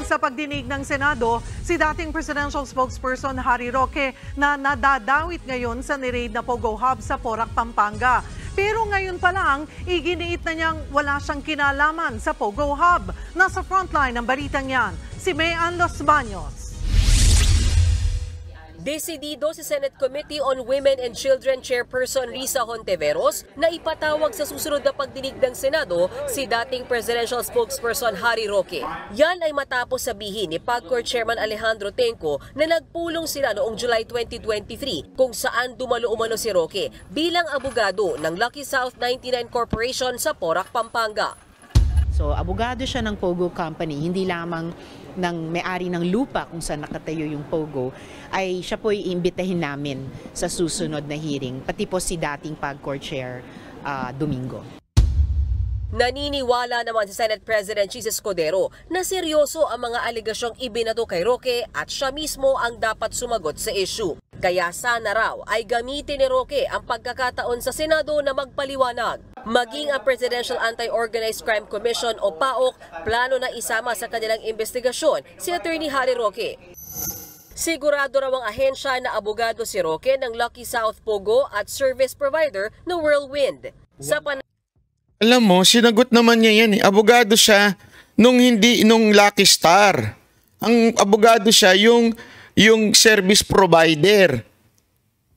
sa pagdinig ng Senado si dating presidential spokesperson Harry Roque na nadadawit ngayon sa niraid na Pogo Hub sa Porac, Pampanga. Pero ngayon pa lang, iginiit na niyang wala siyang kinalaman sa Pogo Hub. Nasa frontline ng balitang yan, si Mayan Los Baños. Desidido si Senate Committee on Women and Children Chairperson Risa Hontiveros na ipatawag sa susunod na pagdinig ng Senado si dating presidential spokesperson Harry Roque. Yan ay matapos sabihin ni PAGCOR Chairman Alejandro Tenco na nagpulong sila noong July 2023 kung saan dumalo-umano si Roque bilang abogado ng Lucky South 99 Corporation sa Porac, Pampanga. So, abogado siya ng Pogo Company, hindi lamang ng may-ari ng lupa kung saan nakatayo yung Pogo, ay siya po iimbitahin namin sa susunod na hearing, pati po si dating PAGCOR Chair Domingo. Naniniwala naman si Senate President Chis Escudero na seryoso ang mga aligasyong ibinato kay Roque at siya mismo ang dapat sumagot sa issue. Kaya sana raw ay gamitin ni Roque ang pagkakataon sa Senado na magpaliwanag. Maging ang Presidential Anti-Organized Crime Commission o PAOC plano na isama sa kanilang investigasyon si Attorney Harry Roque. Sigurado raw ang ahensya na abogado si Roque ng Lucky South Pogo at service provider na Whirlwind. Alam mo, sinagot naman niya yan eh. Abogado siya nung Lucky Star. Ang abogado siya yung service provider.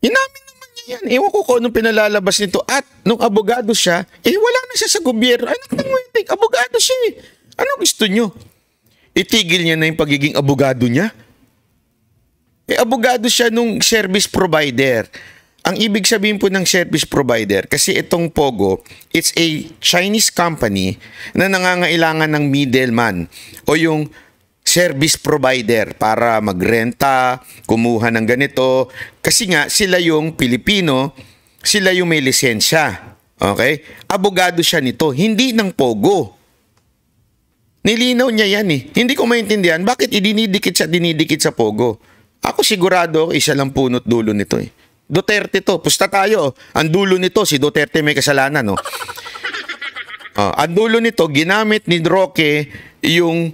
Inamin naman niya yan. Ewan ko kung anong pinalalabas nito. At nung abogado siya, wala na siya sa gobyerno. Abogado siya eh. Ano gusto nyo? Itigil niya na yung pagiging abogado niya? Abogado siya nung service provider. Ang ibig sabihin po ng service provider, kasi itong Pogo, it's a Chinese company na nangangailangan ng middleman o yung service provider para magrenta, kumuha ng ganito. Kasi nga, sila yung Pilipino, sila yung may lisensya. Okay? Abogado siya nito, hindi ng Pogo. Nilinaw niya yan eh. Hindi ko maintindihan, bakit dinidikit sa Pogo? Ako sigurado, isa lang punot dulo nito eh. Duterte to. Pusta tayo. Ang dulo nito, si Duterte may kasalanan, no? Ang dulo nito, ginamit ni Roque yung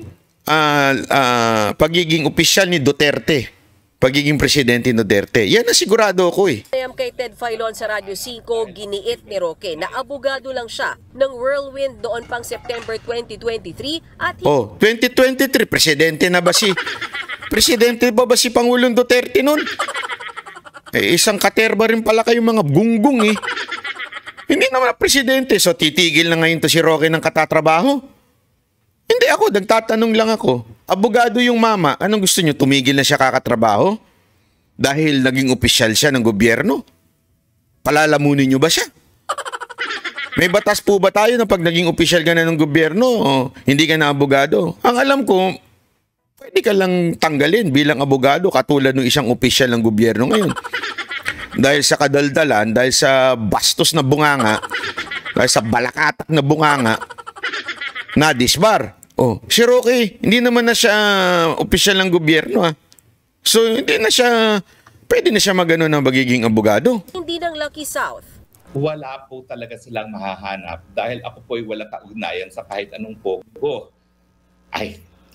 pagiging opisyal ni Duterte. Pagiging presidente ni Duterte. Yan na sigurado ako eh. Kay Ted Filon sa Radyo 5, giniit ni Roque na abogado lang siya ng Whirlwind doon pang September 2023 at 2023, presidente na ba si Pangulong Duterte nun? Isang katerba rin pala kayong mga gunggong eh. Hindi naman presidente, so titigil na ngayon to si Roque ng katatrabaho? Hindi ako, nagtatanong lang ako. Abogado yung mama, anong gusto nyo? Tumigil na siya kakatrabaho? Dahil naging opisyal siya ng gobyerno? Palalamunin nyo ba siya? May batas po ba tayo na pag naging opisyal ka na ng gobyerno, hindi ka na abogado? Ang alam ko, pwede ka lang tanggalin bilang abogado katulad ng isang opisyal ng gobyerno ngayon. Dahil sa kadaldalan, dahil sa bastos na bunganga, dahil sa balakatak na bunganga, na-disbar. Si Roque, hindi naman na siya opisyal ng gobyerno. So, hindi na siya, pwede na siya magano ng magiging abogado. Hindi ng Lucky South. Wala po talaga silang mahahanap dahil ako po'y walang kaugnayan sa kahit anong Pogo.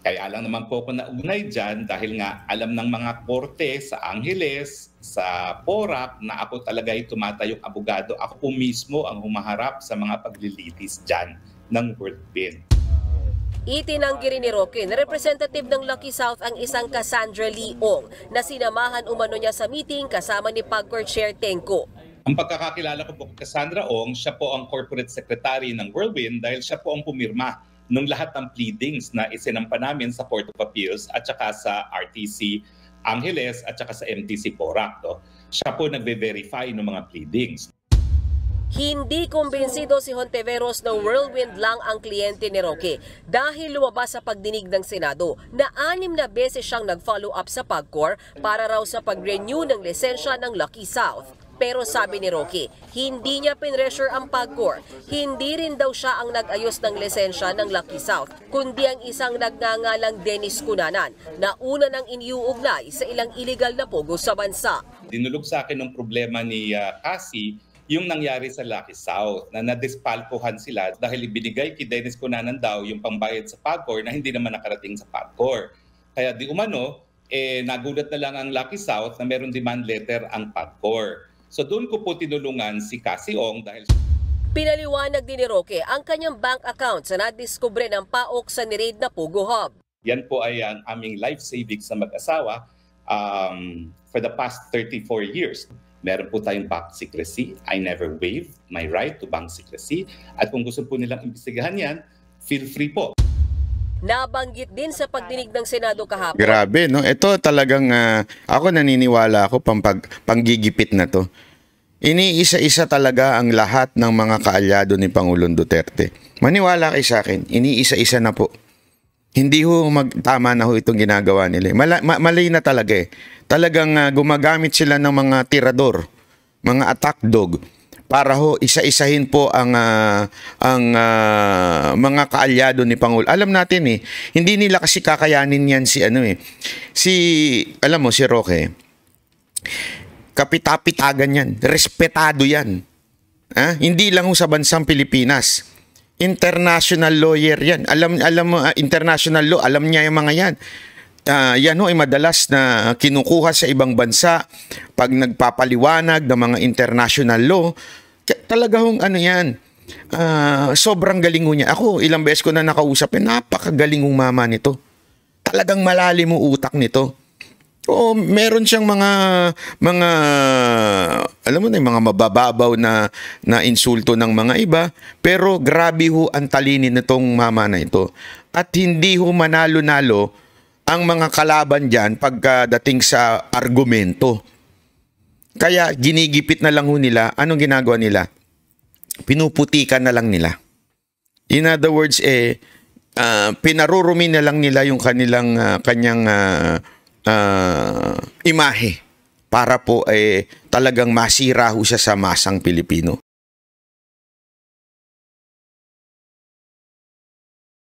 Kaya lang naman po ako naugnay dyan dahil nga alam ng mga korte sa Angeles, sa Porac na ako talaga ay tumatayong abogado. Ako po mismo ang humaharap sa mga paglilitis dyan ng Whirlwind. Itinanggi rin ni Roque na representative ng Lucky South ang isang Cassandra Leong na sinamahan umano niya sa meeting kasama ni PAGCOR Chair Tenco. Ang pagkakakilala ko po kay Cassandra Ong, siya po ang corporate secretary ng Whirlwind dahil siya po ang pumirma nung lahat ng pleadings na isinampa namin sa Court of Appeals at saka sa RTC Angeles at saka sa MTC Porac. Siya po nagbe-verify ng mga pleadings. Hindi kumbinsido si Hontiveros na Whirlwind lang ang kliyente ni Roque dahil lumabas sa pagdinig ng Senado na 6 na beses siyang nag-follow up sa PAGCOR para raw sa pag-renew ng lisensya ng Lucky South. Pero sabi ni Roque, hindi niya pinressure ang PAGCOR. Hindi rin daw siya ang nag-ayos ng lisensya ng Lucky South, kundi ang isang nagngangalang Dennis Cunanan na una nang iniuugnay sa ilang illegal na pogo sa bansa. Dinulog sa akin ng problema ni Cassie yung nangyari sa Lucky South na nadispalkohan sila dahil ibinigay kay Dennis Cunanan daw yung pambayad sa PAGCOR na hindi naman nakarating sa PAGCOR. Kaya di umano, nagulat na lang ang Lucky South na meron demand letter ang PAGCOR. So doon ko po tinulungan si Cassie Ong dahil... Pinaliwanag din ni Roque ang kanyang bank account sa nadiskubre ng PAOK sa ni-raid na Pogo Hub. Yan po ay ang aming life savings sa mag-asawa for the past 34 years. Meron po tayong bank secrecy. I never waived my right to bank secrecy. At kung gusto po nilang imbestigahan yan, feel free po. Nabanggit din sa pagdinig ng Senado kahapon. Grabe, no? Ito talagang ako naniniwala ako panggigipit na to. Iniisa-isa talaga ang lahat ng mga kaalyado ni Pangulong Duterte. Maniwala kayo sa akin, iniisa-isa na po. Hindi ho tama na ho itong ginagawa nila. Mali na talaga eh. Talagang gumagamit sila ng mga tirador, mga attack dog, para ho isa-isahin po ang mga kaalyado ni Pangulo. Alam natin eh, hindi nila kasi kakayanin yan alam mo si Roque, kapitapitagan yan, respetado yan. Hindi lang ho sa bansang Pilipinas. International lawyer yan. Alam mo, international law, alam niya yung mga yan. Yan ho ay madalas na kinukuha sa ibang bansa pag nagpapaliwanag ng mga international law. Talaga hong yan. Sobrang galing ho niya. Ako, ilang beses ko na nakausap yan. Napakagaling hong mama nito. Talagang malalim mo utak nito. Oo, meron siyang mga alam mo na, mga mabababaw na insulto ng mga iba, pero grabe ho ang talinin nitong mama na ito. At hindi ho manalo-nalo ang mga kalaban diyan pagdating sa argumento. Kaya ginigipit na lang ho nila. Anong ginagawa nila? Pinuputikan na lang nila. In other words, pinarurumi na lang nila yung kanyang imahe para po talagang masira ho siya sa masang Pilipino.